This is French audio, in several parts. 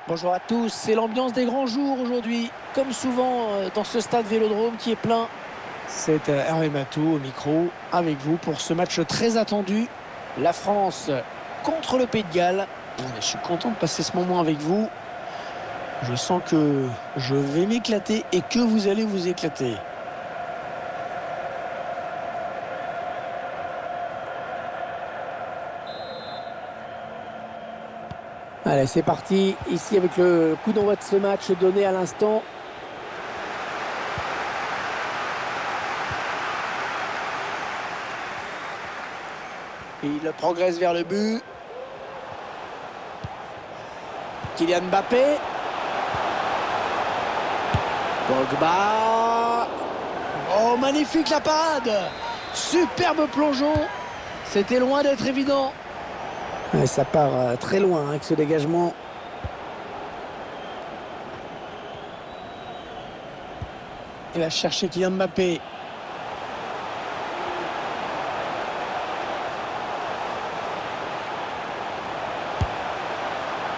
Bonjour à tous, c'est l'ambiance des grands jours aujourd'hui, comme souvent dans ce stade Vélodrome qui est plein. C'est Hervé Matou au micro avec vous pour ce match très attendu. La France contre le Pays de Galles. Je suis content de passer ce moment avec vous. Je sens que je vais m'éclater et que vous allez vous éclater. Allez, c'est parti. Ici avec le coup d'envoi de ce match donné à l'instant. Il progresse vers le but. Kylian Mbappé. Pogba. Oh, magnifique la parade. Superbe plongeon. C'était loin d'être évident. Ouais, ça part très loin avec ce dégagement. Il va chercher Kylian Mbappé.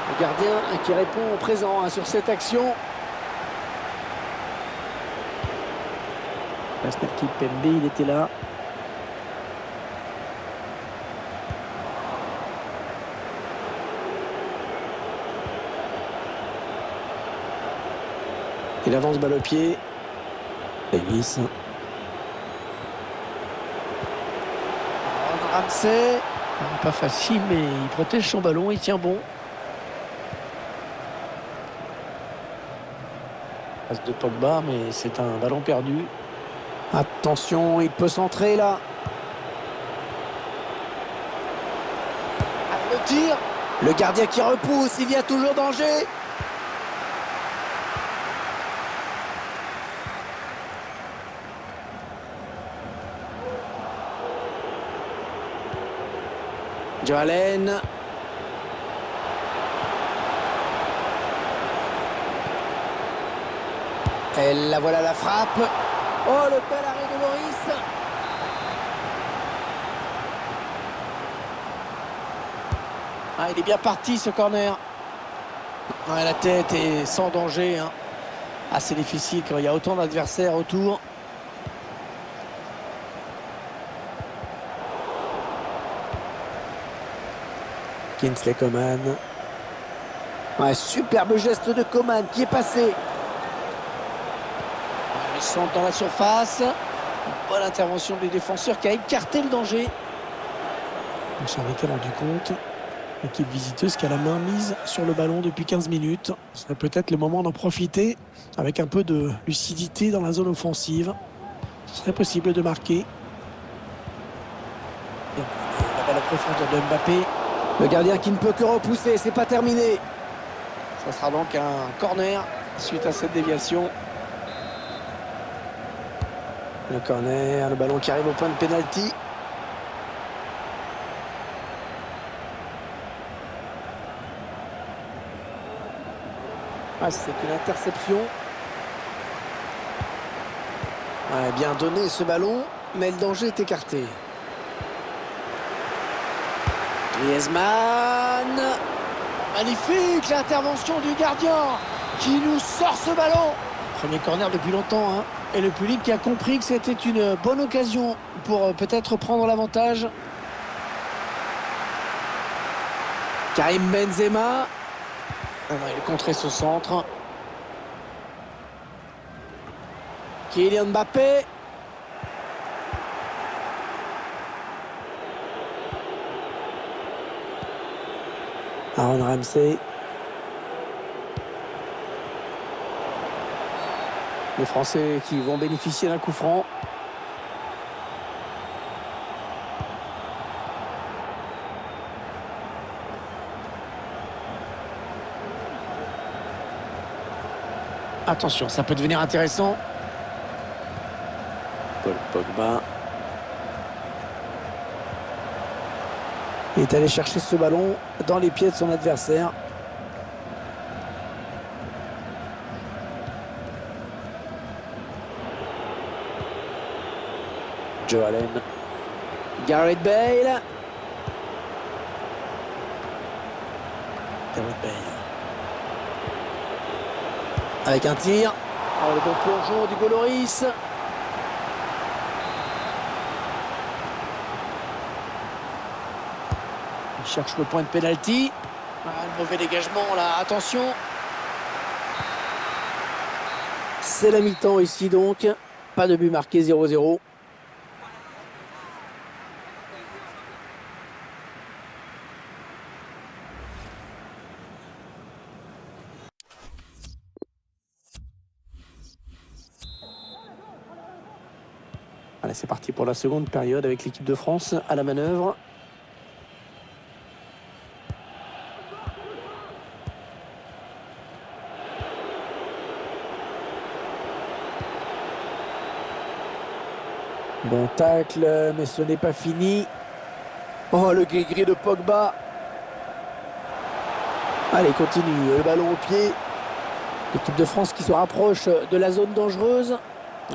Le gardien qui répond au présent sur cette action. Pascal Kimpembe, il était là. Il avance balle au pied. Davis. Ramsey. Pas facile, mais il protège son ballon, il tient bon. Passe de Pogba, mais c'est un ballon perdu. Attention, il peut centrer là. Le tir. Le gardien qui repousse, il y a toujours danger. Joe Allen. Et la voilà la frappe. Oh, le bel arrêt de Loris. Ah, il est bien parti ce corner. Ouais, la tête est sans danger. Ah, c'est difficile quand il y a autant d'adversaires autour. Kingsley Coman. Ouais, superbe geste de Coman qui est passé. Ils sont dans la surface. Bonne intervention du défenseur qui a écarté le danger. On s'en était rendu compte. L'équipe visiteuse qui a la main mise sur le ballon depuis 15 minutes. Ce serait peut-être le moment d'en profiter avec un peu de lucidité dans la zone offensive. Ce serait possible de marquer. La balle à profondeur de Mbappé. Le gardien qui ne peut que repousser, c'est pas terminé. Ça sera donc un corner suite à cette déviation. Le corner, le ballon qui arrive au point de pénalty. Ah, c'est une interception. Ouais, bien donné ce ballon, mais le danger est écarté. Griezmann. Magnifique l'intervention du gardien qui nous sort ce ballon. Premier corner depuis longtemps. Et le public qui a compris que c'était une bonne occasion pour peut-être prendre l'avantage. Karim Benzema. Il est contré ce centre. Kylian Mbappé. Aaron Ramsey. Les Français qui vont bénéficier d'un coup franc. Attention, ça peut devenir intéressant. Paul Pogba. Il est allé chercher ce ballon dans les pieds de son adversaire. Joe Allen. Gareth Bale. Gareth Bale. avec un tir. Oh, le bon plongeon du Goloris. Il cherche le point de pénalty. Ah, le mauvais dégagement là, attention. C'est la mi-temps ici donc. Pas de but marqué, 0-0. Allez, c'est parti pour la seconde période avec l'équipe de France à la manœuvre. Bon tacle, mais ce n'est pas fini. Oh, le gris-gris de Pogba. Allez, continue, le ballon au pied. L'équipe de France qui se rapproche de la zone dangereuse.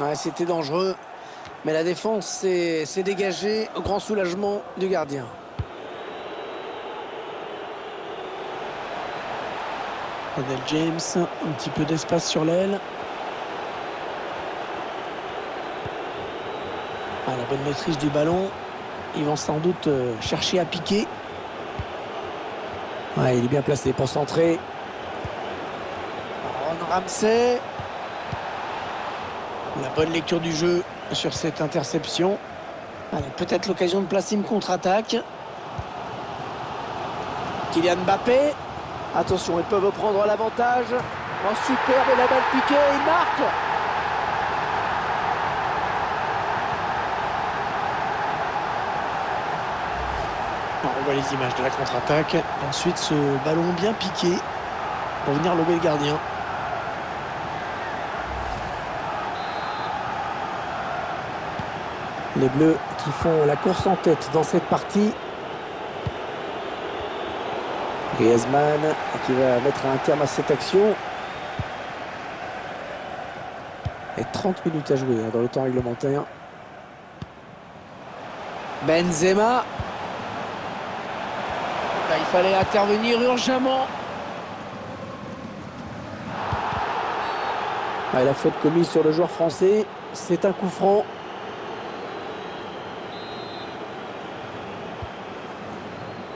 Ouais, c'était dangereux. Mais la défense s'est dégagée au grand soulagement du gardien. Adel James, un petit peu d'espace sur l'aile. Ah, la bonne maîtrise du ballon. Ils vont sans doute chercher à piquer. Ouais, il est bien placé pour centrer. Aaron Ramsey. La bonne lecture du jeu sur cette interception. Allez, peut-être l'occasion de placer une contre-attaque. Kylian Mbappé. Attention, ils peuvent prendre l'avantage. Oh, superbe, la balle piquée, il marque. On voit les images de la contre-attaque. Ensuite, ce ballon bien piqué pour venir lober le gardien. Les Bleus qui font la course en tête dans cette partie. Griezmann qui va mettre un terme à cette action. Et 30 minutes à jouer dans le temps réglementaire. Benzema. Là, il fallait intervenir urgemment. Ah, la faute commise sur le joueur français. C'est un coup franc.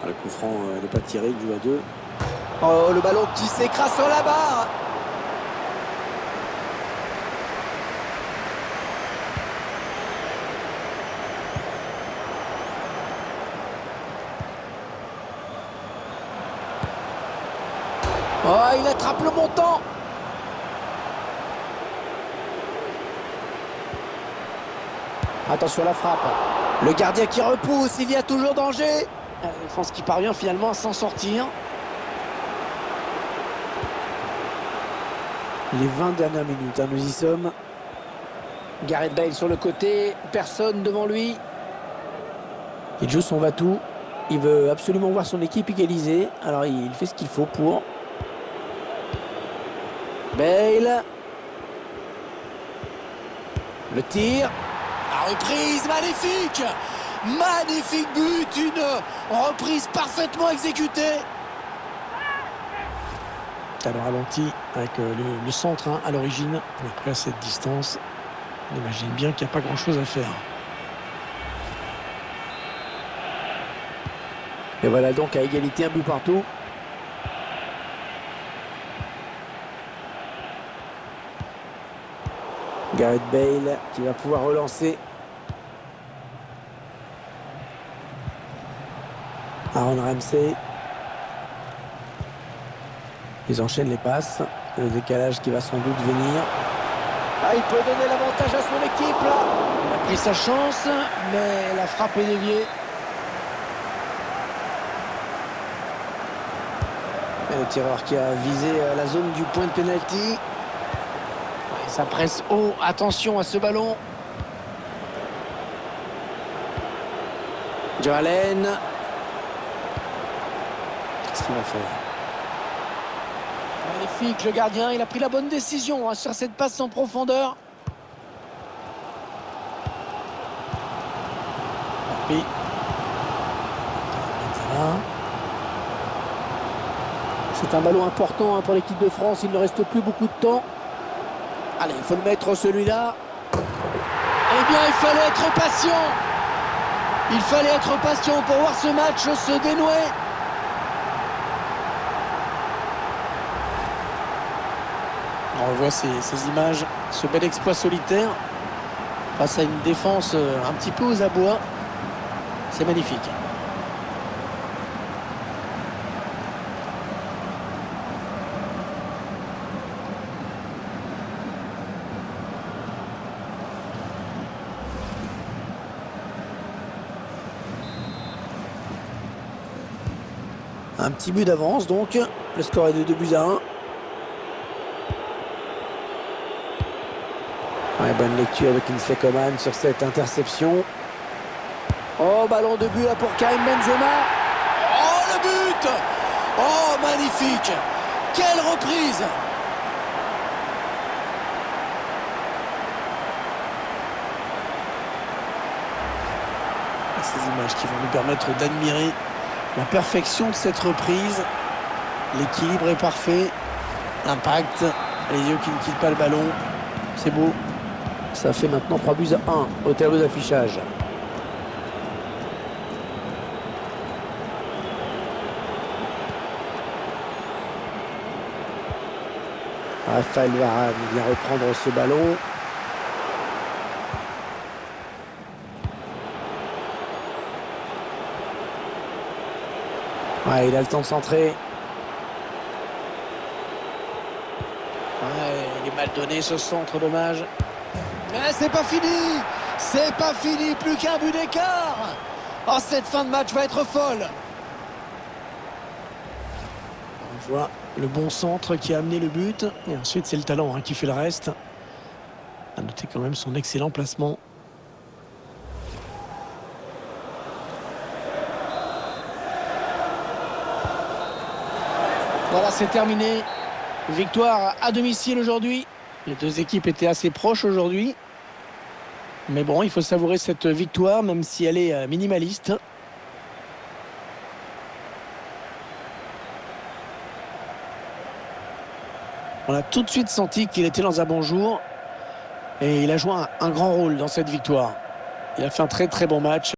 Ah, le coup franc n'est pas tiré, il joue à 2. Oh, le ballon qui s'écrase sur la barre. Oh, il attrape le montant. Attention à la frappe. Le gardien qui repousse, il y a toujours danger. La défense qui parvient finalement à s'en sortir. Les 20 dernières minutes, hein, nous y sommes. Gareth Bale sur le côté, personne devant lui. Il joue son va-tout. Il veut absolument voir son équipe égaliser. Alors il fait ce qu'il faut pour. Bale. Le tir. La reprise, magnifique. Magnifique but, une reprise parfaitement exécutée. Alors ralenti avec le centre hein, à l'origine. Après à cette distance, on imagine bien qu'il n'y a pas grand-chose à faire. Et voilà donc à égalité, un but partout. Gareth Bale qui va pouvoir relancer. Aaron Ramsey. Ils enchaînent les passes. Le décalage qui va sans doute venir. Ah, il peut donner l'avantage à son équipe là. Il a pris sa chance, mais la frappe est déviée. Et le tireur qui a visé la zone du point de pénalty. Ça presse haut, attention à ce ballon. Joe Allen. Qu'est-ce qu'il va faire? Magnifique, le gardien, il a pris la bonne décision hein, sur cette passe en profondeur. Puis. C'est un ballon important hein, pour l'équipe de France, il ne reste plus beaucoup de temps. Allez, il faut le mettre celui-là. Eh bien, il fallait être patient. Il fallait être patient pour voir ce match se dénouer. On revoit ces images, ce bel exploit solitaire face à une défense un petit peu aux abois. C'est magnifique. Un petit but d'avance donc. Le score est de 2-1. Ouais, bonne lecture de Kingsley Coman sur cette interception. Oh, ballon de but là pour Karim Benzema. Oh, le but! Oh, magnifique! Quelle reprise! Ces images qui vont nous permettre d'admirer la perfection de cette reprise. L'équilibre est parfait. L'impact. Les yeux qui ne quittent pas le ballon. C'est beau. Ça fait maintenant 3-1 au tableau d'affichage. Raphaël Varane vient reprendre ce ballon. Ouais, il a le temps de centrer. Ouais, il est mal donné ce centre, dommage. Mais c'est pas fini! C'est pas fini, plus qu'un but d'écart! Oh, cette fin de match va être folle! On voit le bon centre qui a amené le but. Et ensuite, c'est le talent qui fait le reste. À noter quand même son excellent placement. Voilà, c'est terminé. Victoire à domicile aujourd'hui. Les deux équipes étaient assez proches aujourd'hui. Mais bon, il faut savourer cette victoire, même si elle est minimaliste. On a tout de suite senti qu'il était dans un bon jour. Et il a joué un grand rôle dans cette victoire. Il a fait un très très bon match.